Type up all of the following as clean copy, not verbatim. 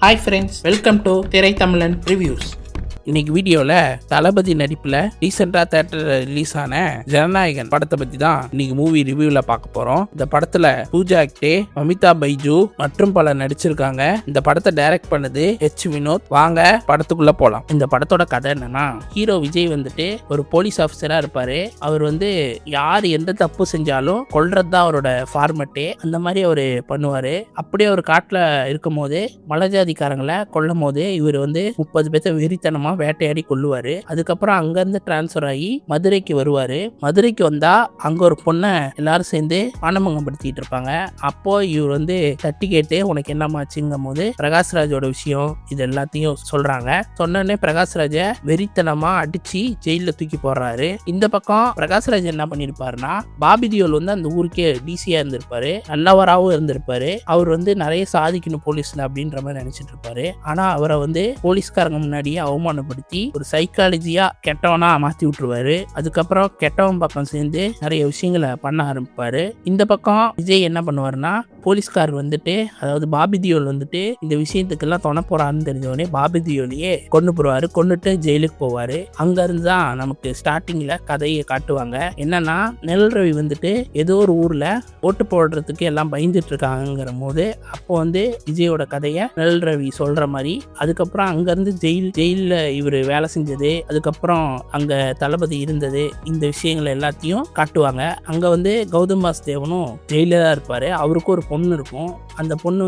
Hi friends, welcome to திரை தமிழன் reviews. இன்னைக்கு வீடியோவில் தளபதி நடிப்பில் ரீசெண்டாக தேட்டரில் ரிலீஸ் ஆன ஜனநாயகன் படத்தை பற்றி தான் இன்னைக்கு மூவி ரிவ்யூவில் பார்க்க போகிறோம். இந்த படத்தில் பூஜா ஆக்டே, மமிதா பைஜு மற்றும் பலர் நடிச்சிருக்காங்க. இந்த படத்தை டைரக்ட் பண்ணது வினோத். வாங்க படத்துக்குள்ள போகலாம். இந்த படத்தோட கதை என்னன்னா, ஹீரோ விஜய் வந்துட்டு ஒரு போலீஸ் ஆஃபீஸராக இருப்பார். அவர் யார் எந்த தப்பு செஞ்சாலும் கொல்றது தான் அவரோட ஃபார்மெட்டே. அந்த மாதிரி அவர் பண்ணுவார். அப்படியே அவர் காட்டில் இருக்கும் போது மலஜாதிக்காரங்களை கொல்லும் போது இவர் 30 பேர்த்த வெறித்தனமாக வேட்டையாடி கொள்ளுவாரு. அதுக்கப்புறம் அங்கிருந்து டிரான்ஸ்பர் ஆகி மதுரைக்கு வருவாரு. மதுரைக்கு வந்தா அங்க ஒரு பொண்ணை எல்லாரும் சேர்ந்து ஆனமங்கப்படுத்திட்டு இருப்பாங்க. அப்போ இவர் தட்டி கேட்டு உனக்கு என்னமாச்சுங்கும் போது பிரகாஷ்ராஜோட விஷயம் இது எல்லாத்தையும் சொல்றாங்க. சொன்னோடனே பிரகாஷ்ராஜ வெறித்தனமா அடிச்சு ஜெயில தூக்கி போடுறாரு. இந்த பக்கம் பிரகாஷ்ராஜ் என்ன பண்ணிருப்பாருன்னா, பாபி தியோல் அந்த ஊருக்கே டிசியா இருந்திருப்பாரு. நல்லவராகவும் இருந்திருப்பாரு. அவர் நிறைய சாதிக்கணும் போலீஸ்ல அப்படின்ற மாதிரி நினைச்சிட்டு இருப்பாரு. ஆனா அவரை போலீஸ்காரங்க முன்னாடியே அவமானப்படுத்தி ஒரு சைக்காலஜியா கெட்டவனா மாத்தி விட்டுருவாரு. அதுக்கப்புறம் கெட்டவன் பக்கம் சேர்ந்து நிறைய விஷயங்களை பண்ண ஆரம்பிப்பாரு. இந்த பக்கம் விஜய் என்ன பண்ணுவாருன்னா, போலீஸ்கார் அதாவது பாபி தியோல் இந்த விஷயத்துக்கெல்லாம் தொண போறாருன்னு தெரிஞ்சவொடனே பாபி தியோலையே கொண்டு போடுவாரு. கொண்டுட்டு ஜெயிலுக்கு போவாரு. அங்க இருந்து தான் நமக்கு ஸ்டார்டிங்ல கதையை காட்டுவாங்க. என்னன்னா, நெல் ரவி ஏதோ ஒரு ஊர்ல ஓட்டு போடுறதுக்கு எல்லாம் பயந்துட்டு இருக்காங்கிற போது அப்போ விஜயோட கதையை நெல் ரவி சொல்ற மாதிரி, அதுக்கப்புறம் அங்க இருந்து ஜெயில இவர் வேலை செஞ்சது, அதுக்கப்புறம் அங்க தளபதி இருந்தது, இந்த விஷயங்கள் எல்லாத்தையும் காட்டுவாங்க. அங்க கௌதம் வாசுதேவனும் ஜெயில தான் இருப்பாரு. அவருக்கு ஒரு பொண்ணு இருக்கும். அந்த பொண்ணு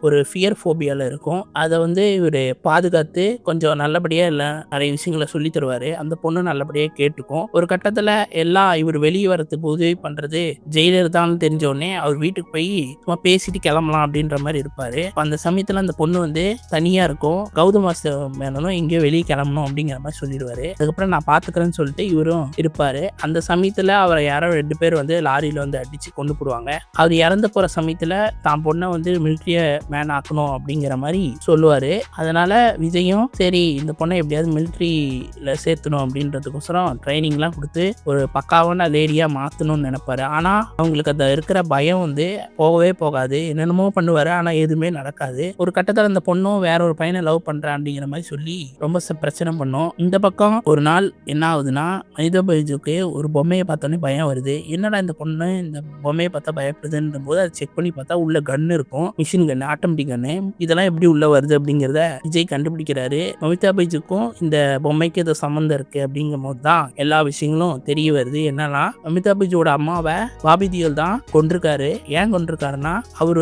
ஒரு ஃபியர் ஃபோபியால இருக்கும். அதை இவர் பாதுகாத்து கொஞ்சம் நல்லபடியா நிறைய விஷயங்களை சொல்லி தருவாரு. அந்த பொண்ணு நல்லபடியா கேட்டுக்கும். ஒரு கட்டத்துல எல்லாம் இவர் வெளியே வரத்துக்கு உதவி பண்றது ஜெயிலர் தான் தெரிஞ்ச உடனே அவர் வீட்டுக்கு போய் சும்மா பேசிட்டு கிளம்பலாம் அப்படின்ற மாதிரி இருப்பாரு. அந்த சமயத்துல அந்த பொண்ணு தனியா இருக்கும். கௌதம் வாசுதேவன் மேனும் எங்கேயோ வெளியே கிளம்பணும் அப்படிங்கிற மாதிரி சொல்லிடுவாரு. அதுக்கப்புறம் நான் பாத்துக்கிறேன்னு சொல்லிட்டு இவரும் இருப்பாரு. அந்த சமயத்துல அவரை யாரோ 2 பேர் லாரியில அடிச்சு கொண்டு போடுவாங்க. அவர் இறந்து போற சமயத்துல தான் பொண்ணை மிலிட்ரிய மேன் ஆக்கணும் அப்படிங்கிற மாதிரி சொல்லுவாரு. அதனால விஜயும் சரி இந்த பொண்ணை எப்படியாவது மிலிட்ரியில சேர்த்தணும் அப்படின்றதுக்கோசரம் ட்ரைனிங் எல்லாம் கொடுத்து ஒரு பக்காவான லேடியா மாத்தணும்னு நினைப்பாரு. ஆனா அவங்களுக்கு அந்த இருக்கிற பயம் போகவே போகாது. என்னென்னமோ பண்ணுவாரு. ஆனா எதுவுமே நடக்காது. ஒரு கட்டத்துல அந்த பொண்ணும் வேற ஒரு பையனை லவ் பண்றேன் அப்படிங்கிற மாதிரி சொல்லி ரொம்ப பிரச்சனை பண்ணும். இந்த பக்கம் ஒரு நாள் என்ன ஆகுதுன்னா, மமிதா பைஜுக்கு ஒரு பொம்மையை பார்த்தோன்னே பயம் வருது. என்னடா இந்த பொண்ணு இந்த பொம்மையை பார்த்தா பயப்படுதுன்ற போது அதை செக் பண்ணி பார்த்தா உள்ள கன் இருக்கும். மிஷின் கன், ஆட்டோமேட்டிக் கன்னு. இதெல்லாம் எப்படி உள்ள வருது அப்படிங்கிறத விஜய் கண்டுபிடிக்கிறாரு. மமிதா பைஜுக்கும் இந்த பொம்மைக்கு ஏதோ சம்மந்தம் இருக்கு அப்படிங்கும் போது தான் எல்லா விஷயங்களும் தெரிய வருது. என்னன்னா, மமிதா பைஜுவோட அம்மாவை பாபி தியோல் தான் கொண்டிருக்காரு. ஏன் கொண்டிருக்காருன்னா, அவர்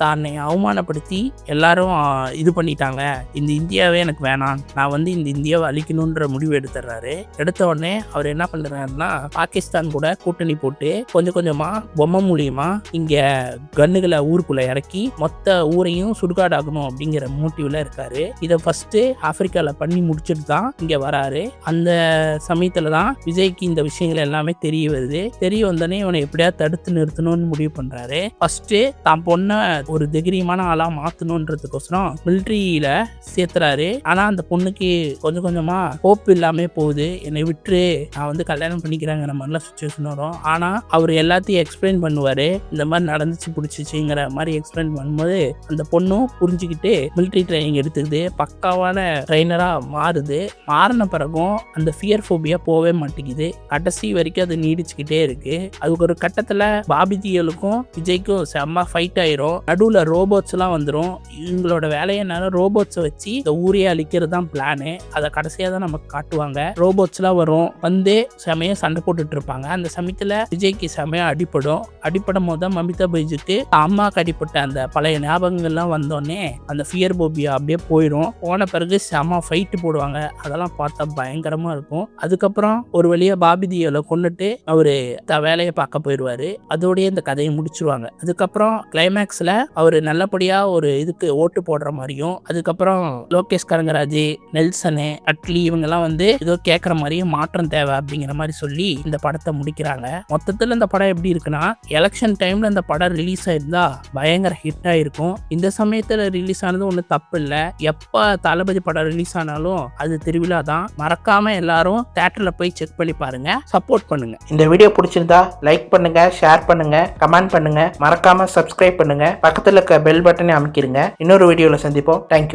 தன்னை அவமானப்படுத்தி எல்லாரும் இது பண்ணிட்டாங்க, இந்த இந்தியாவே எனக்கு வேணாம், நான் இந்த இந்தியாவை அழிக்கணும்ன்ற முடிவு எடுத்துறாரு. எடுத்த உடனே அவர் என்ன பண்றாருன்னா, பாகிஸ்தான் கூட கூட்டணி போட்டு கொஞ்சம் கொஞ்சமா பொம்மை மூலியமா இங்க கன்னுகளை ஊருக்குள்ள இறக்கி மொத்த ஊரையும் சுடுகாடாகணும் அப்படிங்கிற மோட்டிவ்ல இருக்காரு. இதை ஃபர்ஸ்ட் ஆப்பிரிக்கால பண்ணி முடிச்சுட்டு தான் இங்க வராரு. அந்த சமயத்துல தான் விஜய்க்கு இந்த விஷயங்கள் எல்லாமே தெரிய வருது. தெரிய வந்தோடனே இவனை எப்படியாவது தடுத்து நிறுத்தணும்னு முடிவு பண்றாரு. ஃபர்ஸ்ட் தான் பொண்ணை ஒரு தைரியமான ஆளா மாத்தணும்ன்றதுக்கோசரம் மிலிட்ரியில சேர்த்துறாரு. ஆனா அந்த பொண்ணுக்கு கொஞ்சம் கொஞ்சமா ஹோப் இல்லாம போகுது. என்னை விட்டு நான் கல்யாணம் பண்ணிக்கிறாங்கிற மாதிரிலாம் சுச்சுவேஷன் வரும். ஆனா அவர் எல்லாத்தையும் எக்ஸ்பிளைன் பண்ணுவாரு. இந்த மாதிரி நடந்துச்சு பிடிச்சிச்சுங்கிற மாதிரி எக்ஸ்பிளைன் பண்ணும்போது அந்த பொண்ணும் புரிஞ்சுக்கிட்டு மிலிட்ரி ட்ரைனிங் எடுத்துக்குது. பக்காவான ட்ரைனரா மாறுது. மாறின பிறகும் அந்த ஃபியர் ஃபோபியா போவே மாட்டேங்குது. கடைசி வரைக்கும் அது நீடிச்சுக்கிட்டே இருக்கு. அதுக்கு ஒரு கட்டத்துல பாபி தியோலுக்கும் விஜய்க்கும் செம்ம ஃபைட் ஆயிரும். நடுவுல ரோபோட்ஸ் எல்லாம் வந்துடும். இவங்களோட வேலையை ரோபோட்ஸை வச்சு இந்த ஊரையே அழிக்கிறது தான் பிளானு. அதை கடைசியா தான் நமக்கு காட்டுவாங்க. ரோபோட்ஸ் எல்லாம் வரும். செமையா சண்டை போட்டுட்டு இருப்பாங்க. அந்த சமயத்துல விஜய்க்கு செமையா அடிப்படும் போது தான் மமிதா பைஜுக்கு அம்மாக்கு அடிப்பட்ட அந்த பழைய ஞாபகங்கள்லாம் வந்தோடனே அந்த ஃபியர் போபியா அப்படியே போயிடும். போன பிறகு செம ஃபைட் போடுவாங்க. அதெல்லாம் பார்த்தா பயங்கரமா இருக்கும். அதுக்கப்புறம் ஒரு வழியா பாபி தியோல கொண்டுட்டு அவரு வேலையை பார்க்க போயிடுவாரு. அதோடய இந்த கதையை முடிச்சிருவாங்க. அதுக்கப்புறம் கிளைமேக்ஸ்ல அவரு நல்லபடியா ஒரு இதுக்கு ஓட்டு போடுற மாதிரியும், அதுக்கப்புறம் லோகேஷ் கனகராஜ், நெல்சனு, அட்லி இவங்கெல்லாம் ஏதோ கேட்குற மாதிரியே மாற்றம் தேவை அப்படிங்கிற மாதிரி சொல்லி இந்த படத்தை முடிக்கிறாங்க. மொத்தத்தில் இந்த படம் எப்படி இருக்குன்னா, எலெக்ஷன் டைம்ல இந்த படம் ரிலீஸ் ஆயிருந்தா பயங்கர ஹிட் ஆயிருக்கும். இந்த சமயத்தில் ரிலீஸ் ஆனது ஒன்றும் தப்பு இல்லை. எப்போ தளபதி படம் ரிலீஸ் ஆனாலும் அது திருவிழா தான். மறக்காம எல்லாரும் தியேட்டர்ல போய் செக் பண்ணி பாருங்க, சப்போர்ட் பண்ணுங்க. இந்த வீடியோ பிடிச்சிருந்தா லைக் பண்ணுங்க, ஷேர் பண்ணுங்க, கமெண்ட் பண்ணுங்க, மறக்காம சப்ஸ்கிரைப் பண்ணுங்க, பக்கத்தில் இருக்க பெல் பட்டனை அமைக்கிருங்க. இன்னொரு வீடியோவில் சந்திப்போம். தேங்க்யூ.